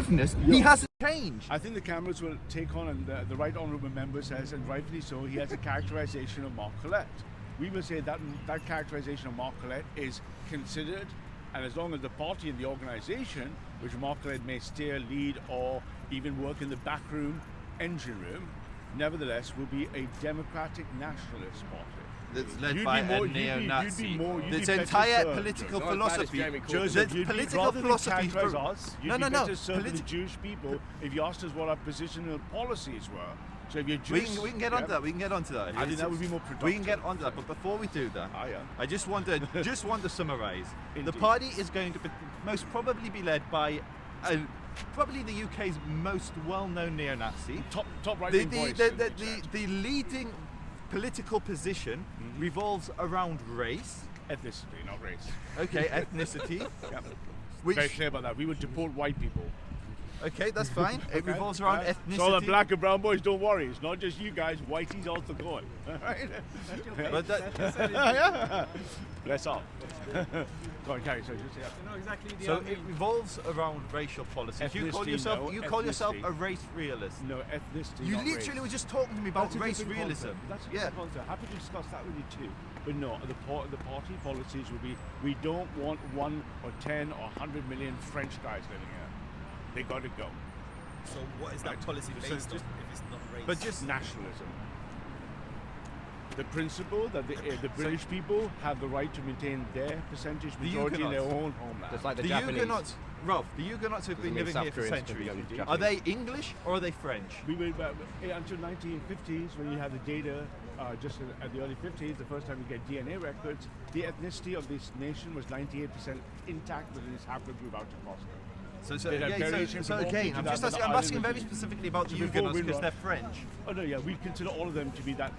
toughness, he hasn't changed. I think the cameras will take on, and the right honourable member says, and rightfully so, he has a characterisation of Mark COLLET. We will say that that characterisation of Mark COLLET is considered, and as long as the party and the organisation, which Mark COLLET may steer, lead, or even work in the backroom engine room, nevertheless will be a democratic nationalist party. That's led by a neo-Nazi. This entire political philosophy. Joseph, political philosophy. The Jewish people, if you asked us what our positional policies were. So if you're Jewish, we can get onto that. We can get onto that. I think that would be more productive. We can get onto that, but before we do that, I just want to summarise. The party is going to most probably be led by probably the UK's most well-known neo-Nazi. Top right-wing voice. The leading political position revolves around race. Ethnicity, not race. Okay, ethnicity. Yep. Very clear about that. We would deport white people. Okay, that's fine. It revolves around ethnicity. So the black and brown boys, don't worry. It's not just you guys. Whitey's also going. Right? But Bless up. Go on, Carrie. So it revolves around racial policies. You call yourself a race realist. No, ethnicity. You literally were just talking to me about race realism. That's a good concept. Happy to discuss that with you too. But no, the party policies would be: we don't want 1 or 10 or 100 million French guys living here. They got to go. So what is that policy based on if it's not race? But just nationalism. The principle that the British people have the right to maintain their percentage majority in their own homeland. Just like the Huguenots, Ralph, the Huguenots have been living here for centuries. Are they English or are they French? We were until 1950s, when you have the data, just at the early 50s, the first time you get DNA records, the ethnicity of this nation was 98% intact within its haplogroup out to Costa. So again, I'm asking very specifically about the Huguenots because they're French. Oh no, yeah, we consider all of them to be that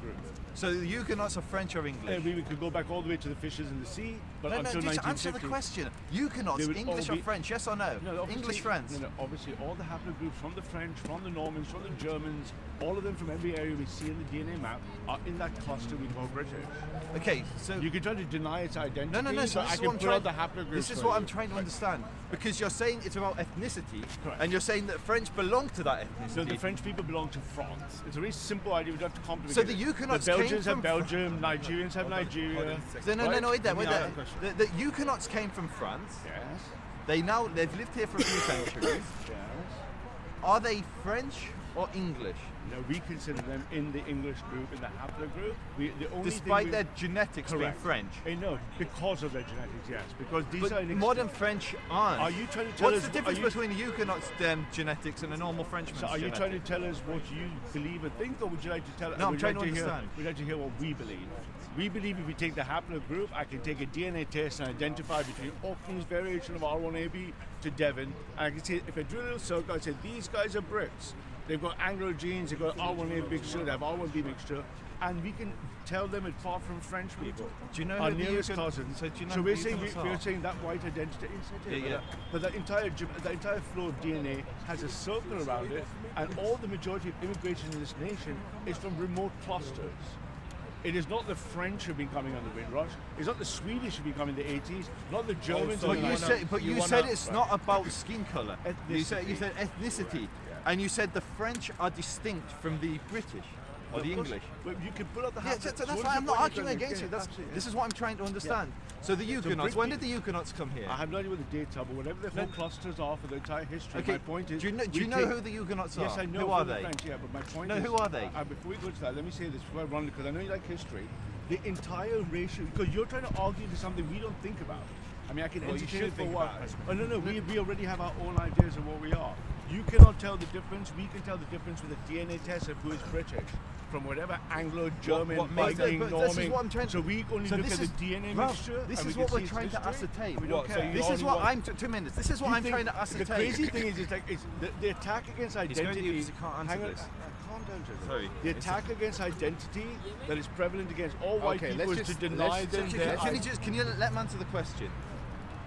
group. So the Huguenots are French or English? We could go back all the way to the fishers in the sea, but until 1950. Answer the question. Huguenots, English or French? Yes or no? English, French. No, obviously all the haplogroups from the French, from the Normans, from the Germans, all of them from every area we see in the DNA map are in that cluster we call British. Okay, so you can try to deny its identity. No. So I can put out the haplogroups. This is what I'm trying to understand, because you're saying it's about ethnicity, correct, and you're saying that French belong to that ethnicity. So the French people belong to France. It's a very simple idea. We don't have to complicate. So the Huguenots the Belgians have Belgium, Nigerians have Nigeria. Wait there. The Huguenots came from France. Yes. They've lived here for a few centuries. Yes. Are they French or English? No, we consider them in the English group, in the haplogroup. Despite their genetics being French? No, because of their genetics, yes. Because these are modern French aren't. Are you trying to tell us... What's the difference between the Huguenots' genetics and a normal Frenchman's genetics? So are you trying to tell us what you believe and think, or would you like to tell us... No, I'm trying to understand. We'd like to hear what we believe. We believe if we take the haplogroup, I can take a DNA test and identify between Orkney's variation of R1AB to Devon, and I can say, if I drill a little circle, I say, these guys are Brits. They've got Anglo genes, they've got R1A mixture, they have R1B mixture, and we can tell them apart from French people. Do you know our nearest cousins? So we're saying that white identity. But the entire flow of DNA has a circle around it, and all the majority of immigration in this nation is from remote clusters. It is not the French who've been coming on the Windrush. It's not the Swedish who've been coming in the 80s. Not the Germans. But you said it's not about skin colour. You said ethnicity. And you said the French are distinct from the British or the English. But you can put out the that's why I'm not arguing against it. This is what I'm trying to understand. So the Huguenots, when did the Huguenots come here? I have no idea what the dates are, but whatever the whole clusters are for the entire history, my point is... Do you know who the Huguenots are? Yes, I know. Who are they? French, yeah, but my point is... who are they? Before we go to that, let me say this before I run, because I know you like history. The entire racial... Because you're trying to argue for something we don't think about. I mean, I can entertain it for a while. Oh, no, we already have our own ideas of what we are. You cannot tell the difference. We can tell the difference with a DNA test of who is British from whatever Anglo-German, Viking, Norman. So we only look at the DNA mixture. This is what we're trying to ascertain. We don't care. This is what I'm... 2 minutes. This is what I'm trying to ascertain. The crazy thing is, the attack against identity... Calm down, sorry. The attack against identity that is prevalent against all white people is to deny them their... Can you let me answer the question?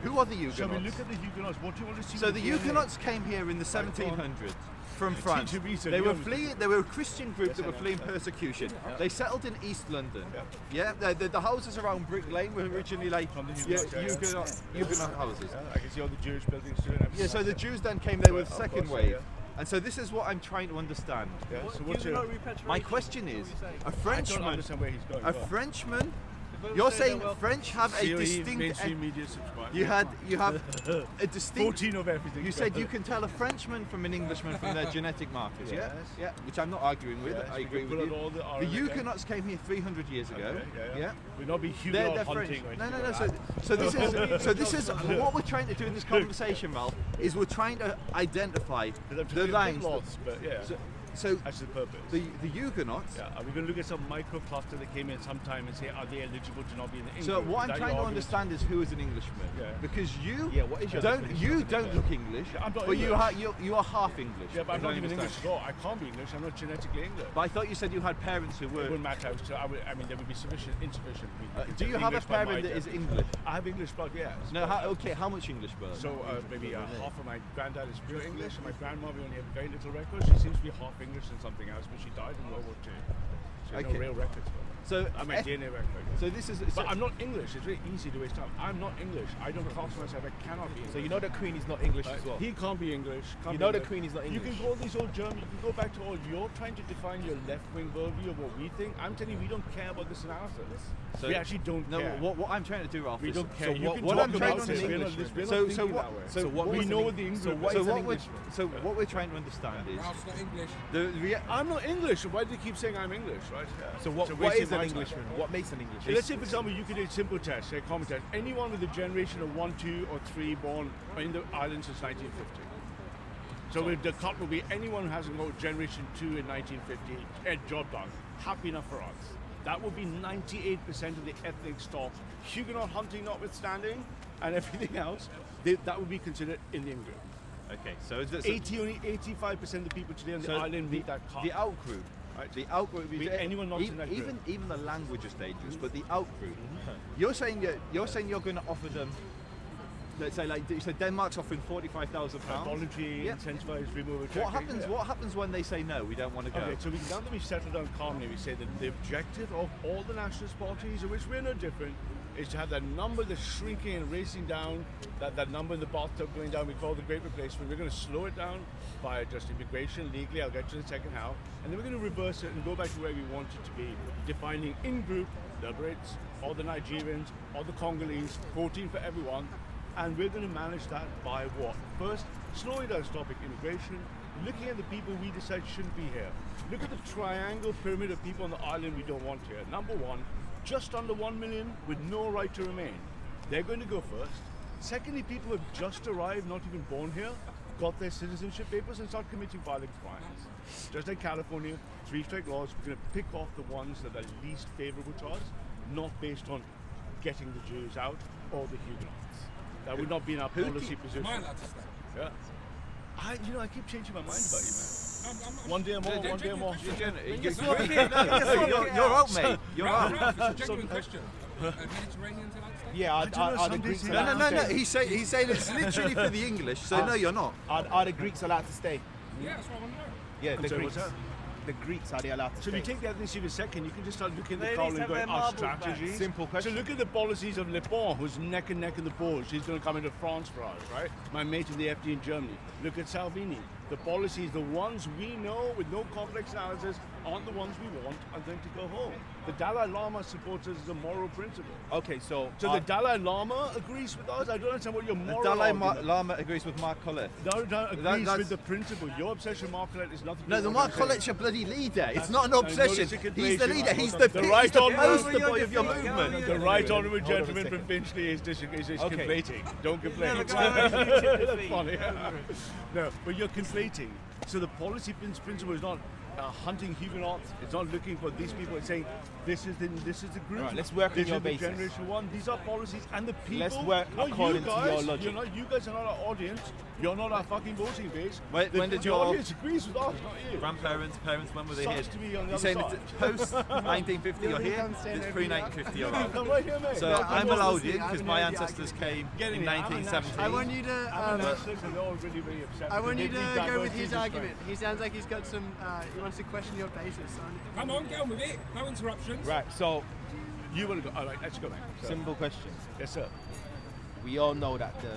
Who are the Huguenots? So we look at the Huguenots. What do you want to see? So with the DNA? Huguenots came here in the 1700s from France. reason, They were you fleeing. They were a Christian group that were fleeing persecution. They settled in East London. Yeah, the houses around Brick Lane were originally like From the Huguenots, Huguenot houses. I can see all the Jewish buildings too. and everything Yeah, so like the that. Jews then came there with Of second course, wave. yeah. And so this is what I'm trying to understand. Yeah, so what's your? My question is, a I don't Frenchman, understand where he's going. a Go on. Frenchman, you're saying French have a COE, distinct. mainstream media subscribe. You have a distinct. 14 of everything. You said you can tell a Frenchman from an Englishman from their genetic markers, Yes. yeah, which I'm not arguing with. Yes, I we agree can with pull you. out all the The RNA. Huguenots came here 300 years ago. Okay, Yeah. We're not be They're Huguenot French. hunting or No, anything no. like So that. this is what we're trying to do in this conversation, Ralph. Is we're trying to identify Because I'm the totally lines. lost, but yeah. So That's the purpose. the Huguenots. Yeah, are we going to look at some microcluster that came in sometime and say, are they eligible to not be in the So English? what I'm trying to understand is who is an Englishman, Yeah. because you Yeah, what is your don't definition of look English, I'm not but you English. you are half English. Yeah, but I'm as not I even understand. English at all. I can't be English. I'm not genetically English. But I thought you said you had parents who It were. wouldn't matter. So I mean, there would be insufficient. Do you have a parent that is English? I have English blood, yes. No, okay. How much English birth? So maybe half of my granddad is pure English, and my grandma, we only have very little records. She seems to be half English and something else, but she died in World War II. So Okay. no real records for her. So I'm a DNA record. So this is. But I'm not English. It's very easy to waste time. I'm not English. I don't class myself. I cannot be English. So you know the Queen is not English as well. He can't be English. Can't You be know the English. Queen is not You can English. go all these old German. You can go back to all. You're trying to define your left-wing worldview of what we think. I'm telling you, we don't care about this analysis. So- we actually don't No, care. what I'm trying to do, Ralph, We is. don't care. So You what, can what talk I'm trying about to it. We're not- understand. we're not So thinking what? that way. So what we was know an what the English. so what So is an what we're Englishman? so what we're trying to understand is Ralph's not English. I'm not English. Why do you keep saying I'm English, right? So what wasting is an my time. Englishman? What makes an Englishman? So let's say, for example, you could do a simple test, say a common test. Anyone with a generation of 1, 2, or 3 born in the island since 1950. So the cut will be anyone who hasn't got generation 2 in 1950, job done. Happy enough for us. That would be 98% of the ethnic stock, Huguenot hunting notwithstanding, and everything else. That would be considered Indian group. okay. So is this 85% of the people today on the island meet that cut. the out group. Right. The out group. Anyone not in that group. Even the language is dangerous, but the out group. You're saying you're going to offer them. Let's say, like you said, Denmark's offering £45,000. Voluntary, Yep. incentivized removal. What happens? What happens when they say no? We don't want to go. Okay, so now that we've settled down calmly, we say that the objective of all the nationalist parties, of which we're no different, is to have that number that's shrinking and racing down, that number in the bathtub going down, we call the Great Replacement. We're going to slow it down via just immigration, legally, I'll get to the second how, and then we're going to reverse it and go back to where we want it to be, defining in-group, the Brits, or the Nigerians, or the Congolese, 14 for everyone, and we're going to manage that by what? First, slowing down stopping immigration, looking at the people we decide shouldn't be here. Look at the triangle pyramid of people on the island we don't want here. Number one, just under 1 million with no right to remain. They're going to go first. Secondly, people who have just arrived, not even born here, got their citizenship papers and start committing violent crimes. Just like California, 3 strike laws, we're going to pick off the ones that are least favorable to us, not based on getting the Jews out or the Huguenots. That would not be in our policy position. Am I allowed to stay? Yeah. I keep changing my mind about you, man. I'm- One day more, one day more. You're out, mate. You're out. Ralph, it's a genuine question. Mediterraneans allowed to stay? Yeah, I don't know, are the some Greeks days- allowed No. to stay? He's saying it's literally for the English. So no, you're not. Are the Greeks allowed to stay? Yeah, that's what I want to know. Yeah, the sorry, what's Greeks. that? The Greeks, are they allowed to So if stay? you take the ethnicity for a second, you can just start looking at They the column need and to going, have our their marbles back. strategies. Simple question. So look at the policies of Le Pen, who's neck and neck in the polls. She's going to come into France for us, right? My mate in the FD in Germany. Look at Salvini. The policies, the ones we know with no complex analysis, aren't the ones we want, are going to go home. The Dalai Lama supports us as a moral principle. Okay, so So the Dalai Lama agrees with us? I don't understand what your The moral Dalai argument- Lama agrees with Mark Collett. Dalai agrees that's- with the principle. Your obsession with Mark Collett is nothing to No, do the with Mark what I'm Collett's saying. your bloody leader. It's not an I obsession. notice a He's the conflation. leader. He's The the right honourable- poster boy of your movement. The right honourable Hold on a gentleman from second. Finchley is Okay. conflating. Don't complain. No, the guy on YouTube That's feed. funny. No, but you're conflating. So the policy principle is not hunting Huguenots. It's not looking for these people. It's saying this is the group. Alright, let's work on this your is the basis. generation one. These are policies and the people. Let's work not according you to guys, your logic. You guys are not our audience. You're not our fucking voting base. When did the your audience agrees with us, not you? grandparents, parents, when were they here? Sucks to be on the You're other saying side. it's post 1950 you're here, come stand it's over pre here. 1950 you're Come out. right here, mate. So No, I'm I'm allowed listening, in I because haven't my heard the ancestors came Get in in here, I'm a 1917. I want you to. I'm an nationalist and they're all really, really upset. I want you because to they go with diverge his into argument. strength. He sounds like he's got some. He wants to question your basis on. Come on, get on with it. No interruptions. Right, so You want to go? All right, let's go, mate. So, simple question. yes, sir. We all know that the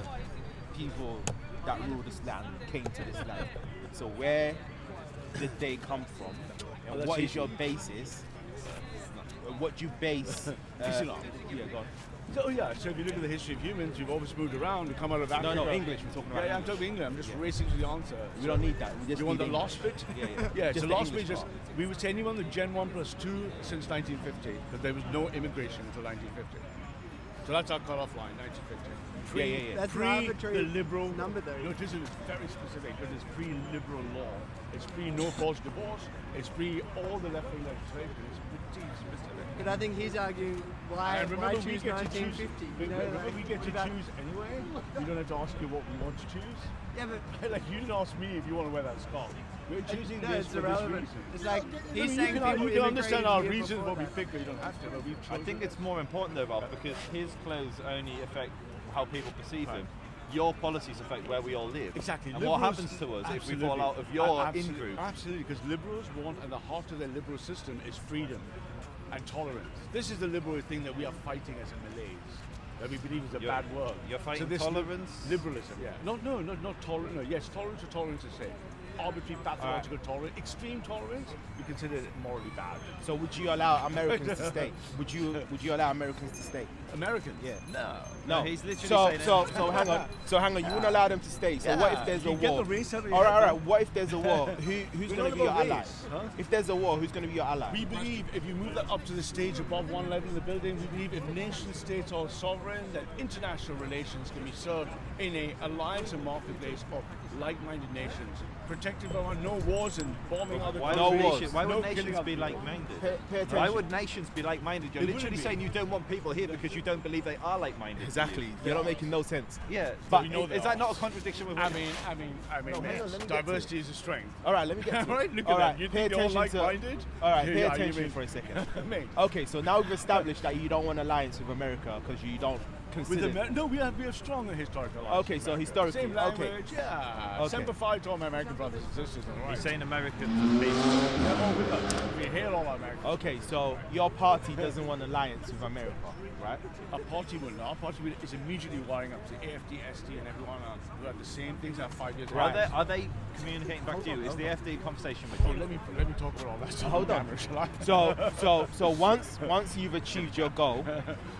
people that rule this land came to this land. So where did they come from? And that's what is easy. your basis? What do you base? Islam. Yeah, go on. So so if you look at the history of humans, you've always moved around and come out of Africa. No, English. We're talking about. Yeah, I'm talking English. I'm just racing to the answer. We don't need that. We just You want the need lost bit? Yeah, yeah. Yeah, Just so the lost bit English is just, part. we would say anyone with Gen 1 plus 2 since 1950, because there was no immigration until 1950. So that's our cut-off line, 1950. Yeah. That's an Pre arbitrary the liberal number, though. No, this is very specific because it's pre-liberal law. It's pre no false divorce. It's pre all the left-wing legislation. It's pretty specific. But I think he's arguing why And remember, we choose get to 1950. choose. You know, Remember, like, we get to what about- choose anyway. We don't have to ask you what we want to choose. Yeah, but Like you didn't ask me if you want to wear that scarf. We're choosing no, this it's for this irrelevant. reason. It's like I he's mean, saying you people can understand immigrated our here reasons before what we that. pick, but you don't have to. But we've I chosen think it. it's more important though, Ralph, because his clothes only affect how people perceive him. Your policies affect where we all live. Exactly. And what Liberals- happens to us if we absolutely. fall out of your Absolutely. in-group? Absolutely, because liberals want, at the heart of their liberal system is freedom and tolerance. This is the liberal thing that we are fighting as a Malays, that we believe is a You're- bad word. you're fighting this tolerance? Liberalism, yeah. No, not tolerance. No, yes, tolerance or tolerance is safe. Arbitrary, pathological tolerance, extreme tolerance, we consider it morally bad. So would you allow Americans to stay? Would you allow Americans to stay? Americans? Yeah. No, he's literally so saying hang on. So hang on. You wouldn't allow them to stay. So what if there's a You get war? the race out of All your right. head. What if there's a war? Who's We're going not to be your about ally? race, huh? If there's a war, who's going to be your ally? We believe if you move that up to the stage above one level in the building, we believe if nation states are sovereign, that international relations can be served in a alliance and marketplace of like-minded nations, protected by no wars and bombing other Why countries. would no nations killing be other people. like-minded? Pay attention. Why would nations be like-minded? You're They literally wouldn't be. saying you don't want people here because you don't believe they are like-minded. Exactly. You're not making no sense. Yeah, But but we know they is that are. not a contradiction with I what mean, No, mate, hang on, let me get to diversity is a strength. All right. Let me get to Right, look at all that. right, You pay think they're all attention to. like-minded? All right. Pay Yeah, you attention mean- for a second. Mate. Okay. So now we've established that you don't want alliance with America because you don't With consider. no, we have strong historical alliance Okay, with so America. historically, Same okay. language, yeah. Okay. Semper Fi to all my American brothers and sisters. All right. He's saying Americans as people. Yeah, all with us. We hail all our Americans. Okay, so your party doesn't want alliance with America, right? Our party will not. Our party is immediately wiring up to AFD, ST, and everyone else who have the same things that 5 years Are ago. they, are they communicating back to you? Is the FD in conversation with Oh, you? let me talk about all that stuff. Hold on. Camera, shall I? So once you've achieved your goal,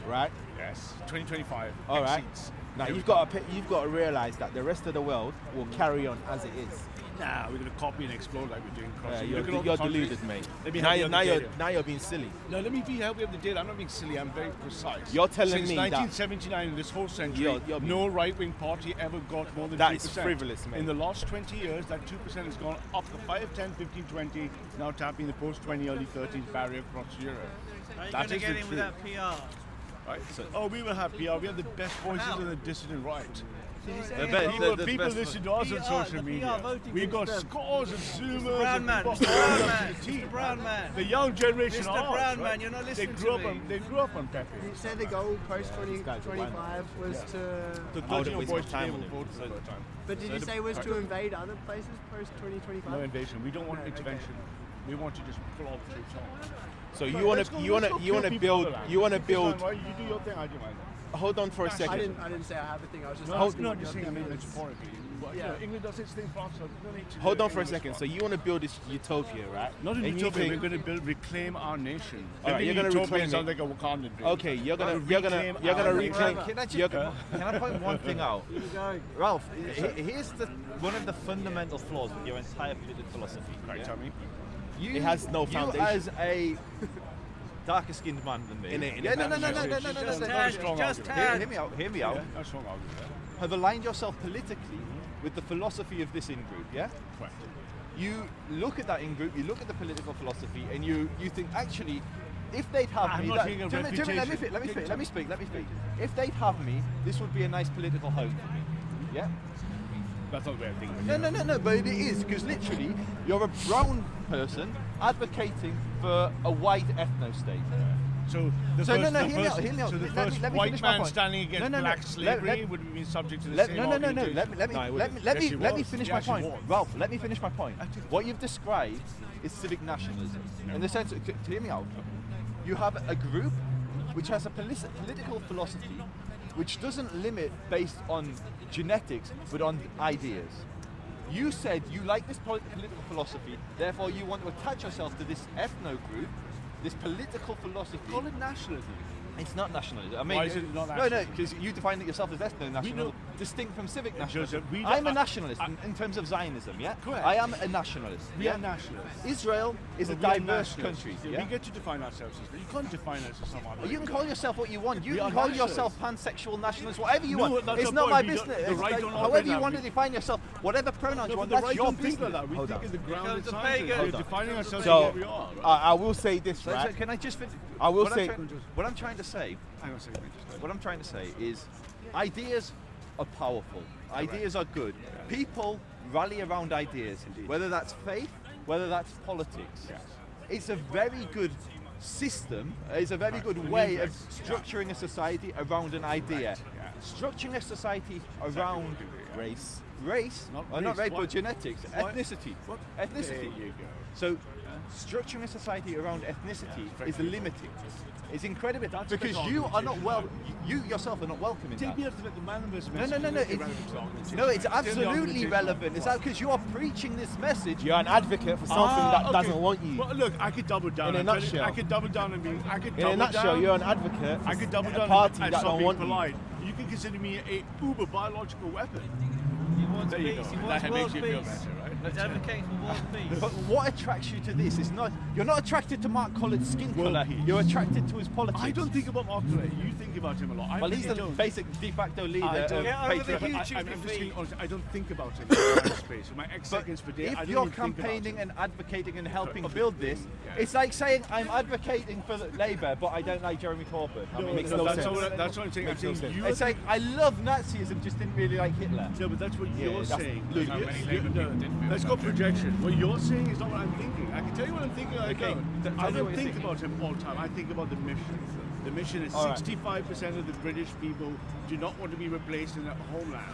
right? Yes, 2025. All right. exceeds. Now you've got to realize that the rest of the world will carry on as it is. Nah, we're gonna copy and explode like we're doing. Across. Look at all the You're countries. deluded, mate. Let me Now help you you're on the data. now you're being silly. No, let me be help you have the data. I'm not being silly. I'm very precise. You're telling Since me that- 1979, in this whole century, You're being- no right-wing party ever got more than That 2%. is frivolous, mate. In the last 20 years, that 2% has gone up to 5, 10, 15, 20, now tapping the post-20, early 30s barrier across Europe. That is the truth. PR? Right? So, we will have PR. We have the best voices of the dissident right. Did you say The it? best- People, the people best listen to us on PR, social the media. PR voting We've got system. scores of Zoomers. Brown and man, people Mr. Brown up man, to the team. Mr. Brown man. The young generation Mr. are ours, Brown right? man, you're not listening they grew to up me. They grew up on Pepe. Did you say the goal post guy's a 2025 was to? The I 13 wouldn't boys waste my today time will on vote for the first time. But did you say was to invade other places post 2025? No invasion. We don't want No, okay. intervention. We want to just pull all the troops on. So Right, you want let's go- to you want let's to go you want kill to people build around. you want to It's build. fine, right? You do your thing, I do mine. Hold on for a I second. didn't say I have a thing. I was just No, asking no, what I'm just your saying, I mean, thing is. metaphorically. But, Yeah. England does its thing, France does. No need to Hold do on for a English second. one. So you want to build this utopia, right? Not in And you utopia, think- we're going to reclaim our nation. All right, you're gonna reclaim sound it. like a Wakandan dream. Okay, you're gonna Reclaim our reclaim. Can I, just, you're- can I point one thing out? Ralph, here's one of the fundamental flaws with your entire political philosophy. Right, yeah? tell me. You, It has no foundation. You as a darker skinned man than me. In a- in a yeah, no, Just no. very strong just argument. Hear me out, hear me out. Yeah, that's strong argument. Have aligned yourself politically with the philosophy of this in-group, yeah? Correct. You look at that in-group, you look at the political philosophy, and you think, actually, if they'd have I'm me... not that- taking a Jimmy, let me reputation. let me speak. If they'd have me, this would be a nice political home for me, yeah? That's not the way I think. No, but it is, because literally, you're a brown person advocating for a white ethno-state. So the So, first, no, the hear me first, out, hear me out. So the Let first me white finish my man point. standing against No, black let- slavery would have been subject to the same No, argumentation. let No, it me wouldn't. let Yes, me it let me was. finish It my actually point, was. Ralph. Let me finish my point. What you've described is civic nationalism, in the sense. To hear me out, you have a group which has a political philosophy, which doesn't limit based on genetics, but on ideas. You said you like this political philosophy, therefore you want to attach yourself to this ethno group, this political philosophy. Call it nationalism. It's not nationalism. I mean, Why is it not no, nationalism? because you define it yourself as ethno-national, know- distinct from civic nationalism. Joseph, we I'm a don't- nationalist in terms of Zionism, yeah? Correct. I am a nationalist. We yeah? are nationalists. Israel is a But we are diverse nationalists. country. Yeah, Yeah? We get to define ourselves as. You can't define us as some other. You can call yourself what you want. You We can are call nationalists. yourself pansexual nationalist, whatever you No, want. that's It's the not point. my We don't- business. the It's right like, don't however operate you that want way. to define yourself, whatever pronouns you No, want, but the that's right your don't think business. like that. We Hold think on. in the ground of Because the science. pagan- We're Hold on. defining ourselves So, as what we are. Right? I will say this, So right? can I just finish? I will what say- what I'm trying to say. Hang on a second. What I'm trying to say is, ideas are powerful. Ideas are good. People rally around ideas, whether that's faith, whether that's politics. Yes. It's a very good system. It's a very good way of structuring a society around an idea. Structuring a society around Race. race, Not not race, race, but what? genetics, What? ethnicity. What? Ethnicity. There you go. So, structuring a society around ethnicity is limiting. It's incredible That's because the you are not argumentation. you yourself are not welcome in Take that. me out to the man of this No, message. no. It's absolutely relevant. It's because you are preaching this message. You're an advocate for something that doesn't want you. Well, look, I could double down. In a and tell you- nutshell. I could double down and be. I could In double a nutshell, down. you're an advocate for I could double a down party and that stop don't being want polite. You can consider me a uber biological weapon. He wants There you peace. go. He wants That world makes you feel peace. better, right? He's advocating for world peace. But what attracts you to this is not you're not attracted to Mark Collett's skin World colour. peace. You're attracted to his politics. I don't think about Mark Collet. You think about him a lot. I Well, he's really the don't. basic de facto leader I of don't- Get over the patriotism. YouTube I'm just defeat. being honest. I don't think about him in that space. In my X But seconds per day, I if don't you're even think about campaigning him. and advocating and helping Okay. build this, Yeah. it's like saying I'm advocating for Labour, but I don't like Jeremy Corbyn. I mean, makes no that's sense. That's what I'm saying. I'm Makes no saying sense. you. it's like I love Nazism, just didn't really like Hitler. No, but that's what you're that's- saying. look, How many Labour Labour people people did feel Let's about go projection. What you're saying is not what I'm thinking. I can tell you what I'm thinking. I Okay, don't. tell I me don't what you're think thinking. about him all the time. I think about the mission. The mission is All right. 65% of the British people do not want to be replaced in their homeland.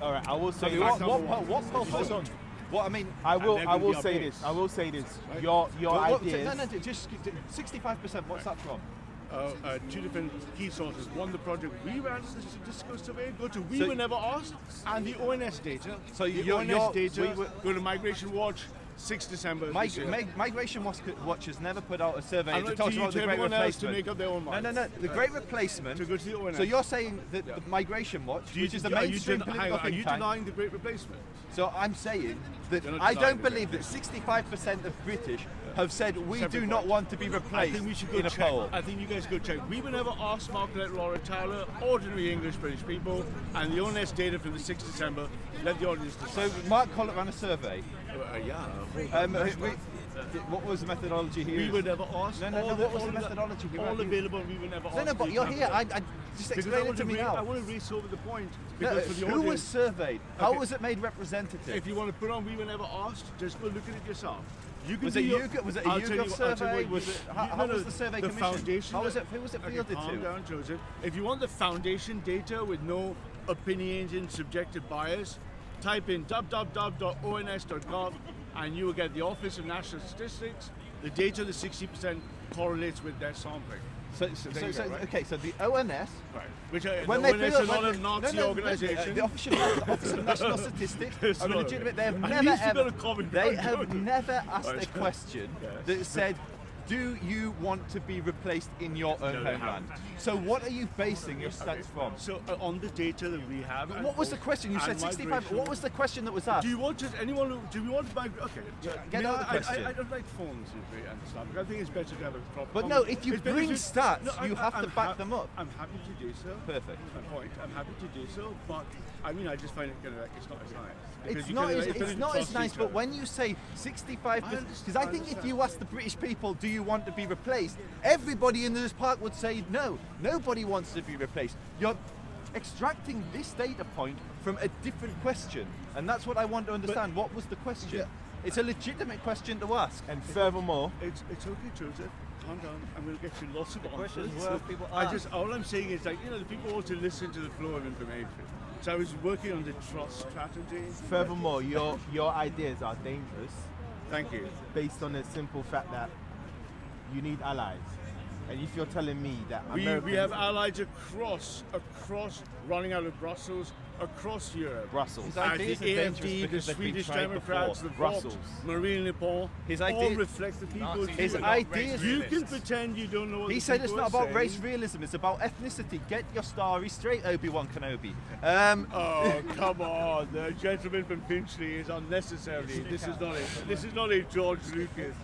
All right, I will So say what this. hold on. What I mean, I will they're gonna be our say base. this. I will say this. Right. Your what- ideas. no, just 65%. What's that from? Two different key sources. One, the project we ran the discuss survey. Go to We So- Were Never Asked, and the ONS data. So the you're- ONS data. we were- Go to Migration Watch, 6 December. this year. Migration Watch has never put out a survey I'm that not talks to about the Great everyone else to Replacement. make up their own minds. No. The Great Replacement. To go to the ONS. So you're saying that the Migration Watch, which is the Are you mainstream hang political on, are you think tank. denying the Great Replacement? So I'm saying that You're not I denying don't the believe that 65% of British have said we Separate do not point. want to be I replaced think we should go in a check. poll. I think you guys go check. We were never asked Margaret Laura Tyler, ordinary English British people, and the ONS data from the 6th December. Let the audience decide. So Mark Collett ran a survey. Yeah. What was the methodology here? We were never asked. No, All what was all the methodology? We All weren't- available. We were never asked. No, but you're here. I just Because explain it to me I now. want to race over the point. No, Because for the who was audience, surveyed? How Okay. was it made representative? if you want to put on We Were Never Asked, just go look at it yourself. You can Was do it your- YouGov? Was it a I'll tell you YouGov what- I'll tell you survey? what Was you- it how no, was the survey the commissioned? foundation? How was it fielded calm to? down, Joseph. If you want the foundation data with no opinionated subjective bias, type in www.ons.gov and you will get the Office of National Statistics. The data, the 60% correlates with their sampling. So, There you go, right? okay, so the ONS, Right. Which when the they ONS feel is not a Nazi organization. the Office of National Statistics It's are not. legitimate. They have At never least you got ever, a common they ground, have don't you? never asked a Right. question Yes. that said, do you want to be replaced in your own No, they homeland? haven't. So what are you basing your stance from? So on the data that we have, and What was the question? You and said 65. migration- What was the question that was asked? Do you want just anyone? Do we want to migrate? Okay, get out the question. I don't like phones and stuff. I think it's better to have a proper. But no, if you it's better bring to- stats, No, you have to I'm back them up. I'm happy to do so. Perfect. My point. I'm happy to do so, but I mean, I just find it kind of like it's not as nice. Because It's you not, kinda as, like- it's you not as trust nice, each but other. when you say 65%, I because I think if understand. you ask the British people, do you want to be replaced, everybody in this park would say no. Nobody wants to be replaced. extracting this data point from a different question, and that's what I want to understand. What was the question? It's a legitimate question to ask. And furthermore, It's okay, Joseph. Calm down. I'm going to get you lots of questions answers. were people All I'm saying is, like, you know, the people want to listen to the flow of information. So I was working on the trust strategy. furthermore, your ideas are dangerous Thank you. based on the simple fact that you need allies. And if you're telling me that We Americans, have allies across, running out of Brussels, across Europe. Brussels, His The ideas are dangerous AFD, the because they've been Swedish tried Democrats, the before. Vox, Brussels. Marine Le Pen, His all idea- reflect the people. His too. ideas. You can pretend you don't know what He the said it's people not are about race saying. realism, it's about ethnicity. Get your story straight, Obi-Wan Kenobi. Oh, come on. The gentleman from Finchley is unnecessary. This is not a George Lucas.